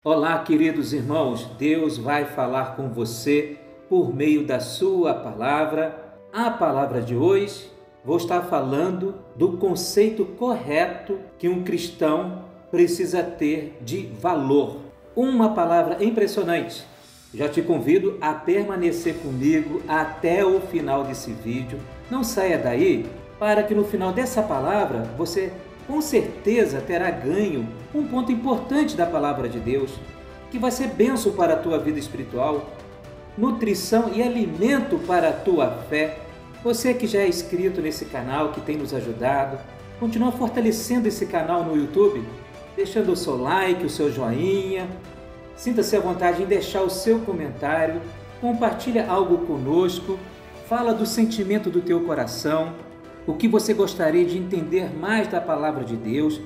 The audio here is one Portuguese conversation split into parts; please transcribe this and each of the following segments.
Olá, queridos irmãos, Deus vai falar com você por meio da sua palavra. A palavra de hoje, vou estar falando do conceito correto que um cristão precisa ter de valor. Uma palavra impressionante. Já te convido a permanecer comigo até o final desse vídeo. Não saia daí, para que no final dessa palavra você com certeza terá ganho um ponto importante da palavra de Deus, que vai ser bênção para a tua vida espiritual, nutrição e alimento para a tua fé. Você que já é inscrito nesse canal, que tem nos ajudado, continua fortalecendo esse canal no YouTube, deixando o seu like, o seu joinha. Sinta-se à vontade em deixar o seu comentário, compartilha algo conosco, fala do sentimento do teu coração, o que você gostaria de entender mais da palavra de Deus.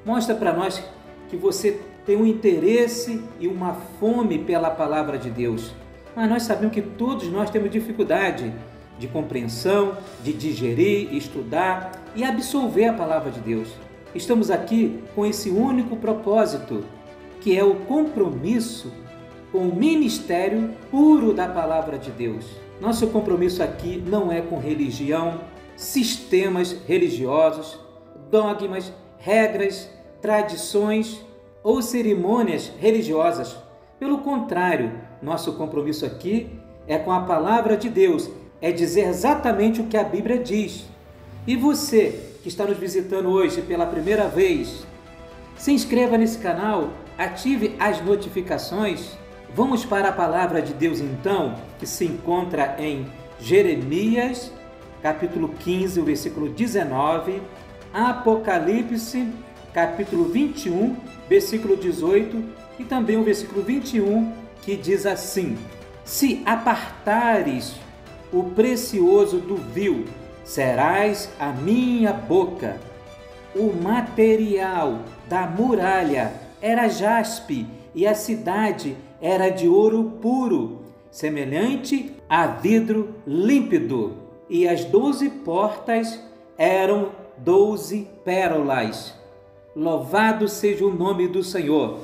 Mostra para nós que você tem um interesse e uma fome pela palavra de Deus. Mas nós sabemos que todos nós temos dificuldade de compreensão, de digerir, estudar e absorver a palavra de Deus. Estamos aqui com esse único propósito, que é o compromisso com o ministério puro da palavra de Deus. Nosso compromisso aqui não é com religião, sistemas religiosos, dogmas, regras, tradições ou cerimônias religiosas. Pelo contrário, nosso compromisso aqui é com a palavra de Deus, é dizer exatamente o que a Bíblia diz. E você que está nos visitando hoje pela primeira vez, se inscreva nesse canal, ative as notificações. Vamos para a palavra de Deus então, que se encontra em Jeremias, capítulo 15, o versículo 19, Apocalipse, capítulo 21, versículo 18 e também o versículo 21, que diz assim: Se apartares o precioso do vil, serás a minha boca. O material da muralha era jaspe e a cidade era de ouro puro, semelhante a vidro límpido. E as 12 portas eram 12 pérolas. Louvado seja o nome do Senhor.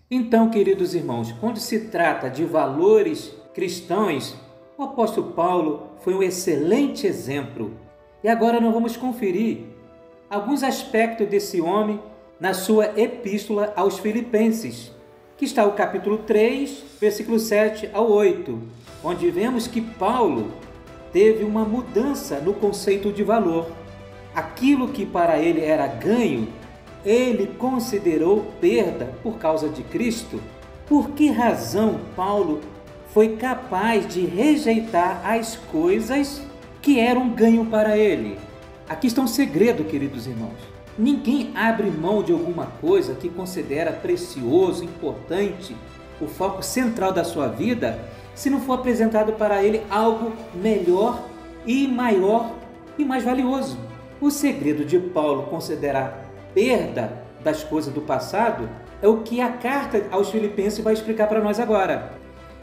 Então, queridos irmãos, quando se trata de valores cristãos, o apóstolo Paulo foi um excelente exemplo. E agora nós vamos conferir alguns aspectos desse homem na sua epístola aos Filipenses, que está o capítulo 3, versículo 7 ao 8, onde vemos que Paulo teve uma mudança no conceito de valor. Aquilo que para ele era ganho, ele considerou perda por causa de Cristo. Por que razão Paulo foi capaz de rejeitar as coisas que eram ganho para ele? Aqui está um segredo, queridos irmãos. Ninguém abre mão de alguma coisa que considera precioso, importante, o foco central da sua vida, se não for apresentado para ele algo melhor e maior e mais valioso. O segredo de Paulo considerar perda das coisas do passado é o que a carta aos Filipenses vai explicar para nós agora.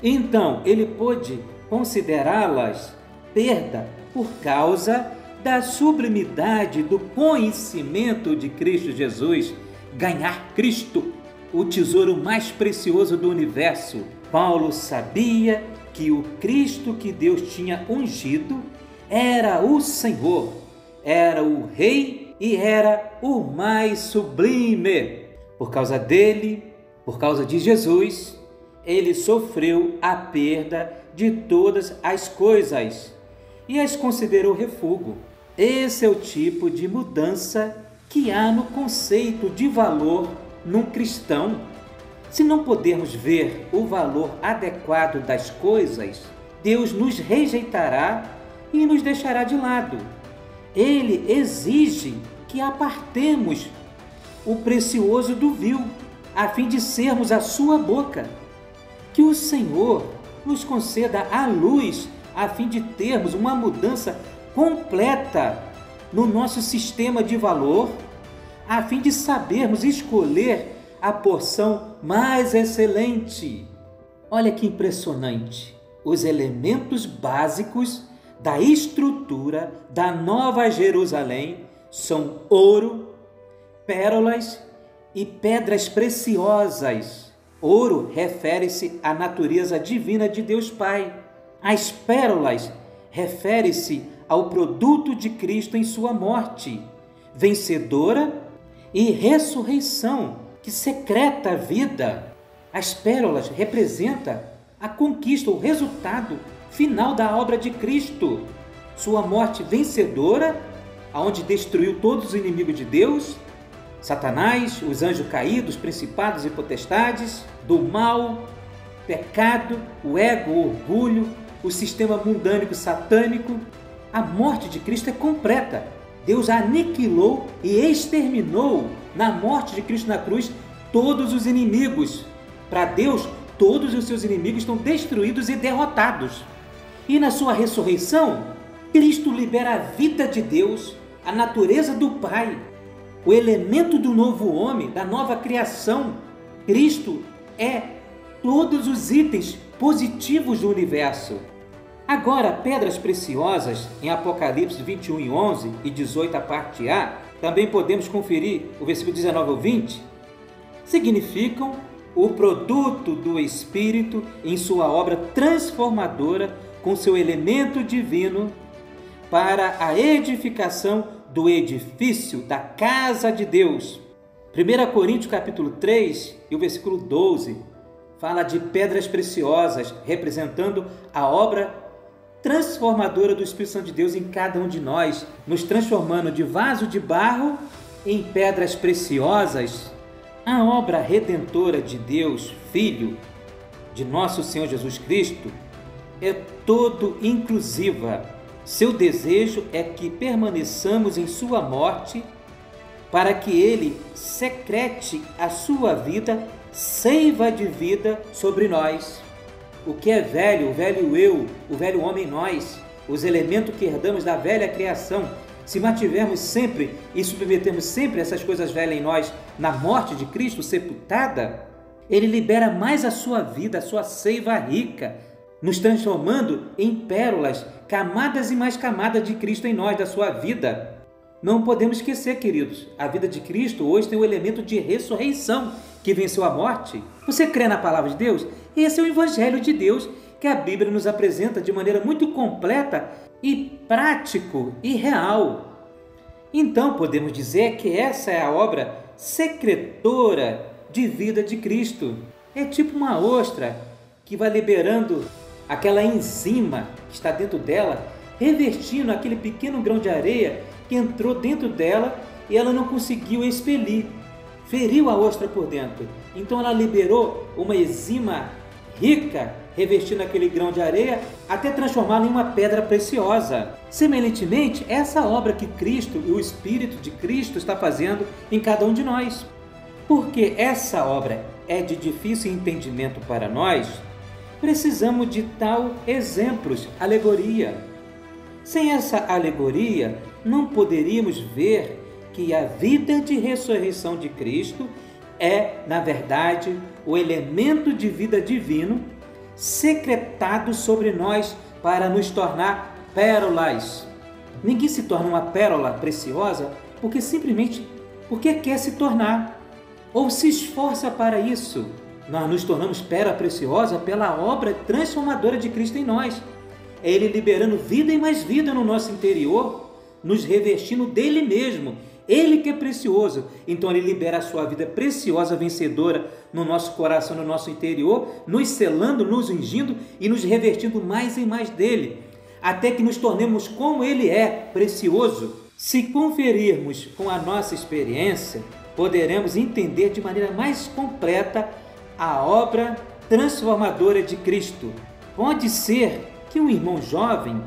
Então, ele pôde considerá-las perda por causa da sublimidade do conhecimento de Cristo Jesus, ganhar Cristo, o tesouro mais precioso do universo. Paulo sabia que o Cristo que Deus tinha ungido era o Senhor, era o Rei e era o mais sublime. Por causa dele, por causa de Jesus, ele sofreu a perda de todas as coisas e as considerou refúgio. Esse é o tipo de mudança que há no conceito de valor num cristão. Se não pudermos ver o valor adequado das coisas, Deus nos rejeitará e nos deixará de lado. Ele exige que apartemos o precioso do vil, a fim de sermos a sua boca. Que o Senhor nos conceda a luz, a fim de termos uma mudança completa no nosso sistema de valor, a fim de sabermos escolher a porção mais excelente. Olha que impressionante! Os elementos básicos da estrutura da Nova Jerusalém são ouro, pérolas e pedras preciosas. Ouro refere-se à natureza divina de Deus Pai. As pérolas refere-se ao produto de Cristo em sua morte, vencedora e ressurreição, que secreta a vida. As pérolas representam a conquista, o resultado final da obra de Cristo. Sua morte vencedora, aonde destruiu todos os inimigos de Deus, Satanás, os anjos caídos, principados e potestades, do mal, pecado, o ego, o orgulho, o sistema mundânico satânico. A morte de Cristo é completa. Deus aniquilou e exterminou na morte de Cristo na cruz todos os inimigos. Para Deus, todos os seus inimigos estão destruídos e derrotados. E na sua ressurreição, Cristo libera a vida de Deus, a natureza do Pai, o elemento do novo homem, da nova criação. Cristo é todos os itens positivos do universo. Agora, pedras preciosas, em Apocalipse 21:11 e 18, a parte A, também podemos conferir o versículo 19 ao 20, significam o produto do Espírito em sua obra transformadora com seu elemento divino para a edificação do edifício da casa de Deus. 1 Coríntios capítulo 3 e o versículo 12 fala de pedras preciosas, representando a obra transformadora do Espírito Santo de Deus em cada um de nós, nos transformando de vaso de barro em pedras preciosas. A obra redentora de Deus, Filho de nosso Senhor Jesus Cristo, é todo inclusiva. Seu desejo é que permaneçamos em sua morte, para que ele secrete a sua vida, seiva de vida sobre nós. O que é velho, o velho eu, o velho homem nós, os elementos que herdamos da velha criação, se mantivermos sempre e submetermos sempre essas coisas velhas em nós na morte de Cristo sepultada, ele libera mais a sua vida, a sua seiva rica, nos transformando em pérolas, camadas e mais camadas de Cristo em nós, da sua vida. Não podemos esquecer, queridos, a vida de Cristo hoje tem o elemento de ressurreição, que venceu a morte. Você crê na palavra de Deus? Esse é o Evangelho de Deus, que a Bíblia nos apresenta de maneira muito completa e prático e real. Então podemos dizer que essa é a obra secretora de vida de Cristo. É tipo uma ostra que vai liberando aquela enzima que está dentro dela, revestindo aquele pequeno grão de areia que entrou dentro dela e ela não conseguiu expelir, feriu a ostra por dentro. Então ela liberou uma enzima rica, revestindo aquele grão de areia até transformá-la em uma pedra preciosa. Semelhantemente, essa obra que Cristo e o Espírito de Cristo está fazendo em cada um de nós. Porque essa obra é de difícil entendimento para nós, precisamos de tal exemplos, alegoria. Sem essa alegoria, não poderíamos ver que a vida de ressurreição de Cristo é, na verdade, o elemento de vida divino secretado sobre nós para nos tornar pérolas. Ninguém se torna uma pérola preciosa simplesmente porque quer se tornar ou se esforça para isso. Nós nos tornamos pérola preciosa pela obra transformadora de Cristo em nós. É Ele liberando vida e mais vida no nosso interior, nos revestindo dele mesmo. Ele que é precioso, então Ele libera a sua vida preciosa, vencedora no nosso coração, no nosso interior, nos selando, nos ungindo e nos revestindo mais e mais dele, até que nos tornemos como Ele é, precioso. Se conferirmos com a nossa experiência, poderemos entender de maneira mais completa a obra transformadora de Cristo. Pode ser que um irmão jovem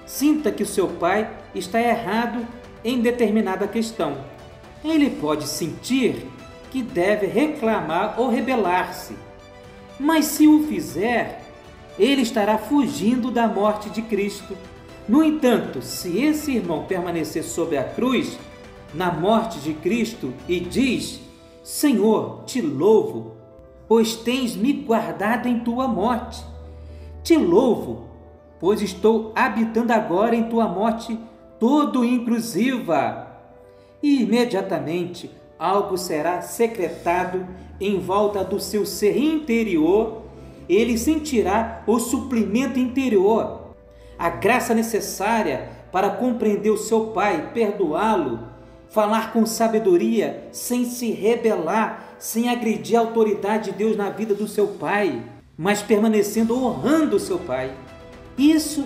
sinta que o seu pai está errado em determinada questão. Ele pode sentir que deve reclamar ou rebelar-se, mas se o fizer, ele estará fugindo da morte de Cristo. No entanto, se esse irmão permanecer sob a cruz, na morte de Cristo, e diz: Senhor, te louvo, pois tens me guardado em tua morte. Te louvo, pois estou habitando agora em tua morte todo inclusiva. E imediatamente algo será secretado em volta do seu ser interior, ele sentirá o suprimento interior, a graça necessária para compreender o seu Pai, perdoá-lo, falar com sabedoria, sem se rebelar, sem agredir a autoridade de Deus na vida do seu Pai, mas permanecendo honrando o seu Pai. Isso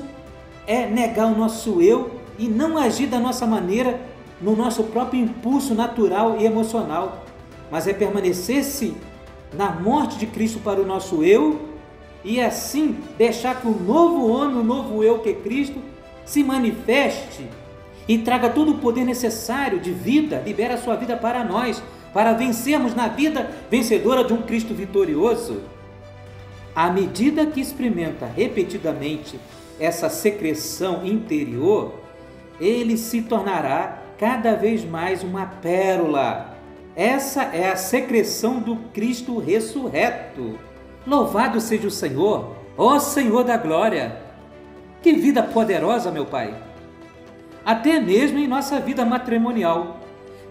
é negar o nosso eu e não agir da nossa maneira, no nosso próprio impulso natural e emocional, mas é permanecer-se na morte de Cristo para o nosso eu e assim deixar que o novo homem, o novo eu que é Cristo, se manifeste e traga todo o poder necessário de vida, libera a sua vida para nós, para vencermos na vida vencedora de um Cristo vitorioso. À medida que experimenta repetidamente essa secreção interior, ele se tornará cada vez mais uma pérola. Essa é a secreção do Cristo ressurreto. Louvado seja o Senhor, ó Senhor da glória! Que vida poderosa, meu Pai! Até mesmo em nossa vida matrimonial,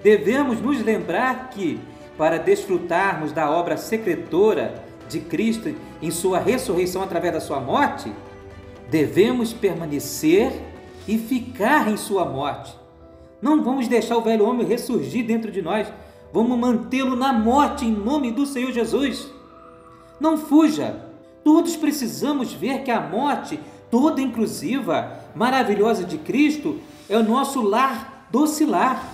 devemos nos lembrar que, para desfrutarmos da obra secretora de Cristo em sua ressurreição através da sua morte, devemos permanecer e ficar em sua morte. Não vamos deixar o velho homem ressurgir dentro de nós, vamos mantê-lo na morte em nome do Senhor Jesus. Não fuja, todos precisamos ver que a morte toda inclusiva, maravilhosa de Cristo é o nosso lar doce lar.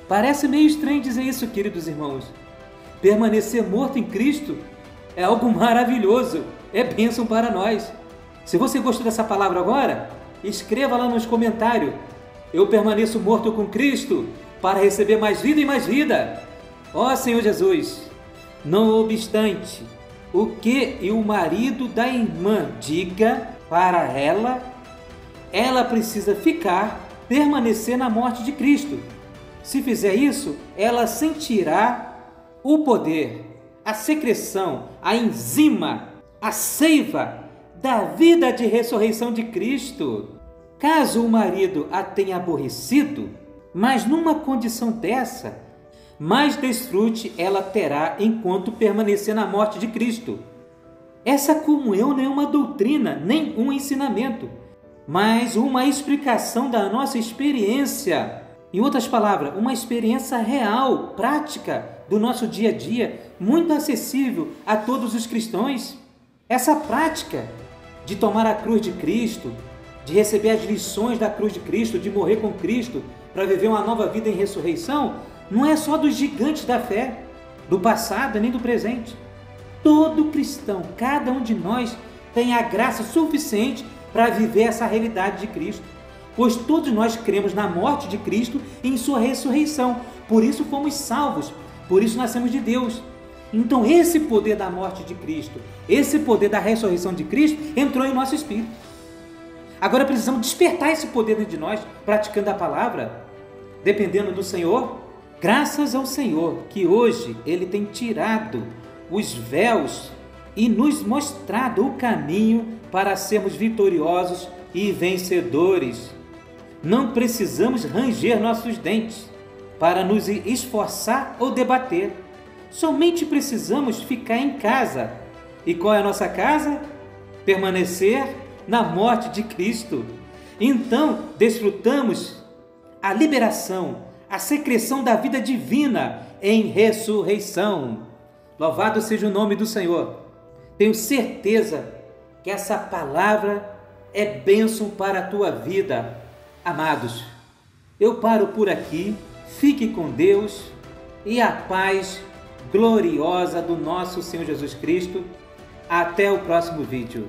Parece meio estranho dizer isso, queridos irmãos. Permanecer morto em Cristo é algo maravilhoso, é bênção para nós. Se você gostou dessa palavra agora, escreva lá nos comentários: eu permaneço morto com Cristo para receber mais vida e mais vida. Ó Senhor Jesus, não obstante o que o marido da irmã diga para ela precisa permanecer na morte de Cristo. Se fizer isso, ela sentirá o poder, a secreção, a enzima, a seiva da vida de ressurreição de Cristo. Caso o marido a tenha aborrecido, mas numa condição dessa, mais desfrute ela terá enquanto permanecer na morte de Cristo. Essa comunhão não é uma doutrina, nem um ensinamento, mas uma explicação da nossa experiência. Em outras palavras, uma experiência real, prática do nosso dia a dia, muito acessível a todos os cristãos. Essa prática de tomar a cruz de Cristo, de receber as lições da cruz de Cristo, de morrer com Cristo para viver uma nova vida em ressurreição, não é só dos gigantes da fé, do passado nem do presente. Todo cristão, cada um de nós, tem a graça suficiente para viver essa realidade de Cristo, pois todos nós cremos na morte de Cristo e em sua ressurreição, por isso fomos salvos, por isso nascemos de Deus. Então esse poder da morte de Cristo, esse poder da ressurreição de Cristo entrou em nosso espírito. Agora precisamos despertar esse poder dentro de nós, praticando a palavra, dependendo do Senhor. Graças ao Senhor que hoje Ele tem tirado os véus e nos mostrado o caminho para sermos vitoriosos e vencedores. Não precisamos ranger nossos dentes para nos esforçar ou debater. Somente precisamos ficar em casa. E qual é a nossa casa? Permanecer na morte de Cristo. Então, desfrutamos a liberação, a secreção da vida divina em ressurreição. Louvado seja o nome do Senhor. Tenho certeza que essa palavra é bênção para a tua vida. Amados, eu paro por aqui. Fique com Deus e a paz gloriosa do nosso Senhor Jesus Cristo. Até o próximo vídeo.